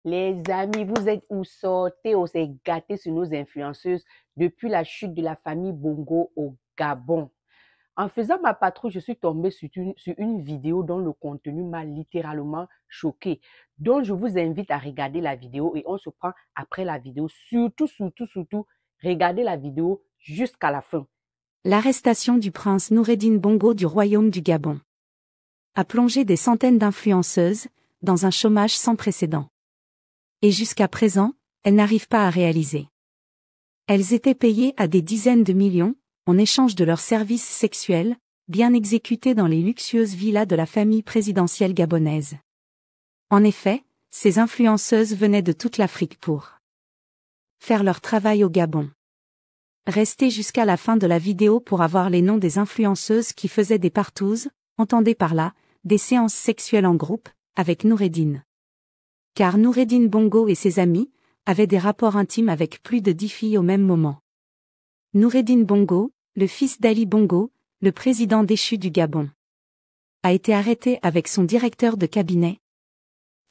Les amis, vous êtes où? Sortez, on s'est gâtés sur nos influenceuses depuis la chute de la famille Bongo au Gabon. En faisant ma patrouille, je suis tombée sur une vidéo dont le contenu m'a littéralement choquée. Donc, je vous invite à regarder la vidéo et on se prend après la vidéo. Surtout, regardez la vidéo jusqu'à la fin. L'arrestation du prince Noureddine Bongo du royaume du Gabon a plongé des centaines d'influenceuses dans un chômage sans précédent. Et jusqu'à présent, elles n'arrivent pas à réaliser. Elles étaient payées à des dizaines de millions, en échange de leurs services sexuels, bien exécutés dans les luxueuses villas de la famille présidentielle gabonaise. En effet, ces influenceuses venaient de toute l'Afrique pour faire leur travail au Gabon. Restez jusqu'à la fin de la vidéo pour avoir les noms des influenceuses qui faisaient des partouzes, entendez par là, des séances sexuelles en groupe, avec Noureddine. Car Noureddine Bongo et ses amis avaient des rapports intimes avec plus de 10 filles au même moment. Noureddine Bongo, le fils d'Ali Bongo, le président déchu du Gabon, a été arrêté avec son directeur de cabinet,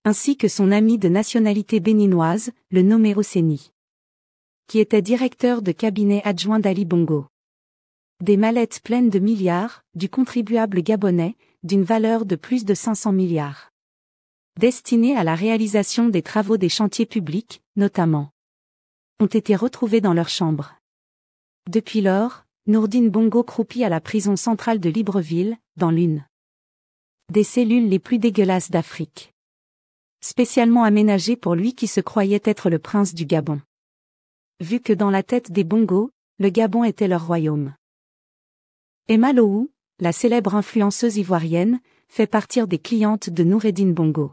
ainsi que son ami de nationalité béninoise, le nommé Oseni, qui était directeur de cabinet adjoint d'Ali Bongo. Des mallettes pleines de milliards, du contribuable gabonais, d'une valeur de plus de 500 milliards. Destinées à la réalisation des travaux des chantiers publics, notamment, ont été retrouvés dans leur chambre. Depuis lors, Noureddine Bongo croupit à la prison centrale de Libreville, dans l'une des cellules les plus dégueulasses d'Afrique. Spécialement aménagée pour lui qui se croyait être le prince du Gabon. Vu que dans la tête des Bongo, le Gabon était leur royaume. Emma Lohou, la célèbre influenceuse ivoirienne, fait partie des clientes de Noureddine Bongo.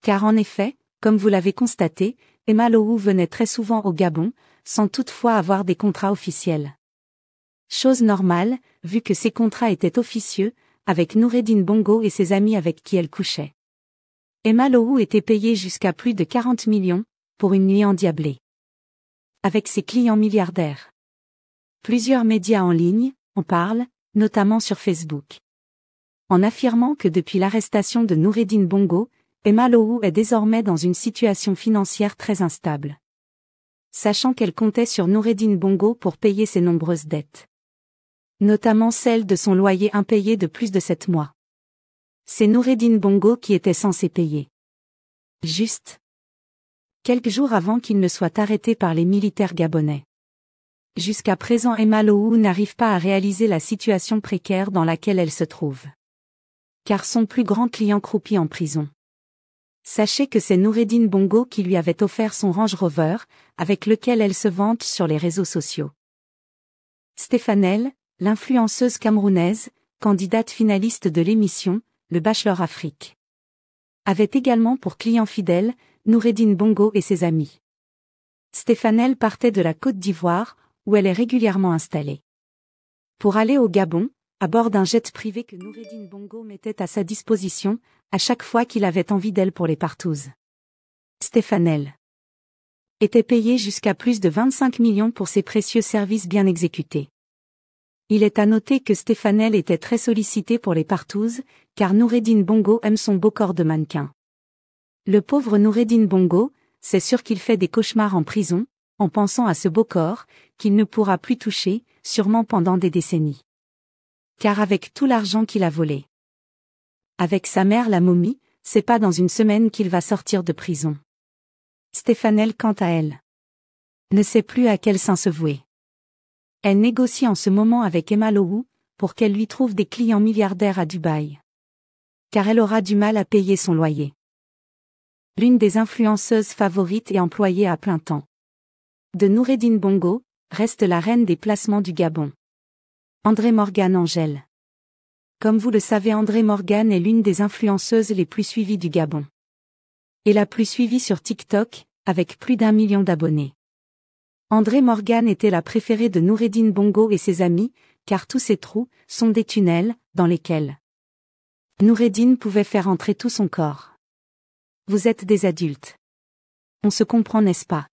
Car en effet, comme vous l'avez constaté, Emma Lohou venait très souvent au Gabon, sans toutefois avoir des contrats officiels. Chose normale, vu que ces contrats étaient officieux, avec Noureddine Bongo et ses amis avec qui elle couchait. Emma Lohou était payée jusqu'à plus de 40 millions, pour une nuit endiablée. Avec ses clients milliardaires. Plusieurs médias en ligne en parlent, notamment sur Facebook. En affirmant que depuis l'arrestation de Noureddine Bongo, Emma Lohou est désormais dans une situation financière très instable. Sachant qu'elle comptait sur Noureddine Bongo pour payer ses nombreuses dettes. Notamment celle de son loyer impayé de plus de 7 mois. C'est Noureddine Bongo qui était censé payer. Juste quelques jours avant qu'il ne soit arrêté par les militaires gabonais. Jusqu'à présent, Emma Lohou n'arrive pas à réaliser la situation précaire dans laquelle elle se trouve. Car son plus grand client croupit en prison. Sachez que c'est Noureddine Bongo qui lui avait offert son Range Rover, avec lequel elle se vante sur les réseaux sociaux. Stéphanelle, l'influenceuse camerounaise, candidate finaliste de l'émission, Le Bachelor Afrique, avait également pour client fidèle, Noureddine Bongo et ses amis. Stéphanelle partait de la Côte d'Ivoire, où elle est régulièrement installée. Pour aller au Gabon, à bord d'un jet privé que Noureddine Bongo mettait à sa disposition, à chaque fois qu'il avait envie d'elle pour les partouzes. Stéphanelle était payée jusqu'à plus de 25 millions pour ses précieux services bien exécutés. Il est à noter que Stéphanelle était très sollicitée pour les partouzes, car Noureddine Bongo aime son beau corps de mannequin. Le pauvre Noureddine Bongo, c'est sûr qu'il fait des cauchemars en prison, en pensant à ce beau corps, qu'il ne pourra plus toucher, sûrement pendant des décennies. Car avec tout l'argent qu'il a volé. Avec sa mère la momie, c'est pas dans une semaine qu'il va sortir de prison. Stéphanelle, quant à elle, ne sait plus à quel saint se vouer. Elle négocie en ce moment avec Emma Lohou, pour qu'elle lui trouve des clients milliardaires à Dubaï. Car elle aura du mal à payer son loyer. L'une des influenceuses favorites et employée à plein temps de Noureddine Bongo, reste la reine des placements du Gabon. André Morgan Angèle. Comme vous le savez, André Morgan est l'une des influenceuses les plus suivies du Gabon. Et la plus suivie sur TikTok, avec plus d'1 million d'abonnés. André Morgan était la préférée de Noureddine Bongo et ses amis, car tous ces trous sont des tunnels, dans lesquels Noureddine pouvait faire entrer tout son corps. Vous êtes des adultes. On se comprend, n'est-ce pas?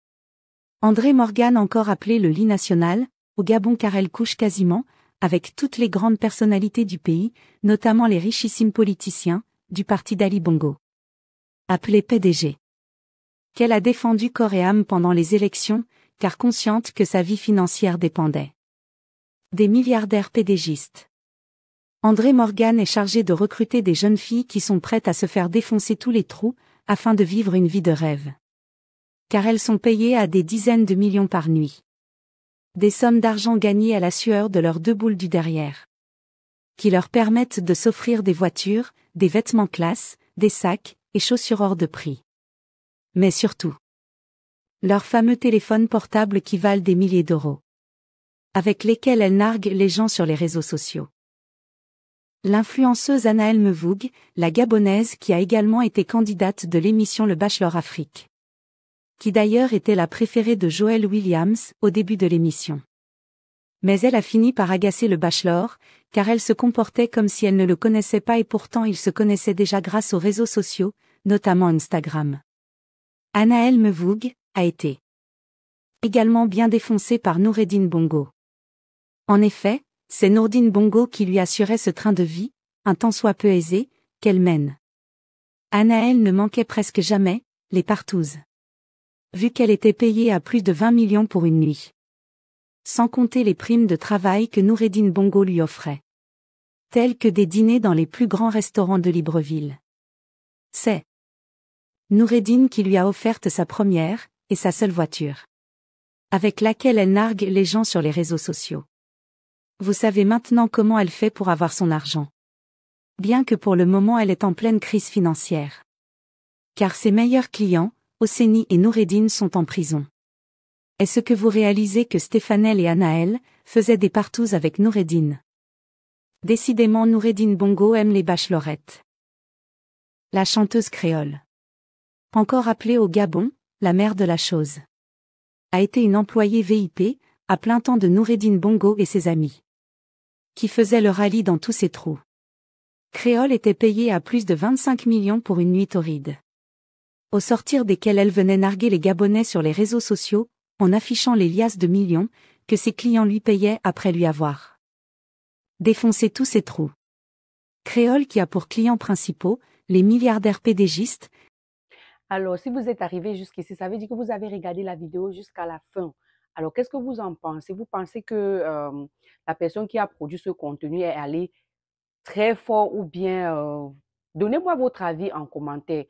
André Morgan, encore appelé le lit national, au Gabon car elle couche quasiment, avec toutes les grandes personnalités du pays, notamment les richissimes politiciens, du parti d'Ali Bongo. Appelé PDG. qu'elle a défendu corps et âme pendant les élections, car consciente que sa vie financière dépendait des milliardaires pédégistes. André Morgan est chargé de recruter des jeunes filles qui sont prêtes à se faire défoncer tous les trous, afin de vivre une vie de rêve. Car elles sont payées à des dizaines de millions par nuit. Des sommes d'argent gagnées à la sueur de leurs deux boules du derrière. Qui leur permettent de s'offrir des voitures, des vêtements classe, des sacs, et chaussures hors de prix. Mais surtout, leurs fameux téléphones portables qui valent des milliers d'euros. Avec lesquels elles narguent les gens sur les réseaux sociaux. L'influenceuse Anaëlle Mevougue, la Gabonaise qui a également été candidate de l'émission Le Bachelor Afrique. Qui d'ailleurs était la préférée de Joël Williams au début de l'émission. Mais elle a fini par agacer le Bachelor, car elle se comportait comme si elle ne le connaissait pas et pourtant il se connaissait déjà grâce aux réseaux sociaux, notamment Instagram. Anaëlle Mevougue a été également bien défoncée par Noureddine Bongo. En effet, c'est Nourdine Bongo qui lui assurait ce train de vie, un tant soit peu aisé, qu'elle mène. Anaëlle ne manquait presque jamais, les partouzes. Vu qu'elle était payée à plus de 20 millions pour une nuit. Sans compter les primes de travail que Noureddine Bongo lui offrait. Tels que des dîners dans les plus grands restaurants de Libreville. C'est Noureddine qui lui a offerte sa première, et sa seule voiture. Avec laquelle elle nargue les gens sur les réseaux sociaux. Vous savez maintenant comment elle fait pour avoir son argent. Bien que pour le moment elle est en pleine crise financière. Car ses meilleurs clients, Océnie et Noureddine sont en prison. Est-ce que vous réalisez que Stéphanelle et Anaëlle faisaient des partouzes avec Noureddine? Décidément Noureddine Bongo aime les bachelorettes. La chanteuse créole. Encore appelée au Gabon, la mère de la chose. A été une employée VIP, à plein temps de Noureddine Bongo et ses amis. Qui faisait le rallye dans tous ses trous. Créole était payée à plus de 25 millions pour une nuit torride. Au sortir desquelles elle venait narguer les Gabonais sur les réseaux sociaux, en affichant les liasses de millions, que ses clients lui payaient après lui avoir défoncé tous ses trous. Créole qui a pour clients principaux, les milliardaires pédégistes. Alors, si vous êtes arrivé jusqu'ici, ça veut dire que vous avez regardé la vidéo jusqu'à la fin. Alors, qu'est-ce que vous en pensez? Vous pensez que la personne qui a produit ce contenu est allée très fort ou bien donnez-moi votre avis en commentaire.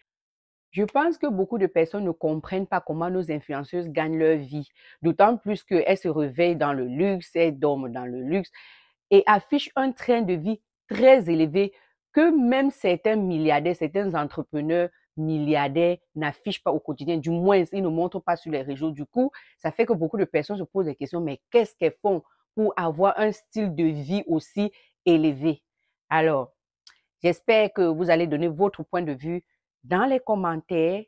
Je pense que beaucoup de personnes ne comprennent pas comment nos influenceuses gagnent leur vie. D'autant plus qu'elles se réveillent dans le luxe, elles dorment dans le luxe et affichent un train de vie très élevé que même certains milliardaires, certains entrepreneurs milliardaires n'affichent pas au quotidien. Du moins, ils ne montrent pas sur les réseaux. Du coup, ça fait que beaucoup de personnes se posent des questions, mais qu'est-ce qu'elles font pour avoir un style de vie aussi élevé? Alors, j'espère que vous allez donner votre point de vue dans les commentaires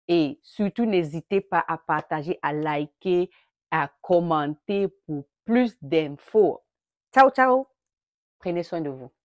et surtout n'hésitez pas à partager, à liker, à commenter pour plus d'infos. Ciao, ciao. Prenez soin de vous.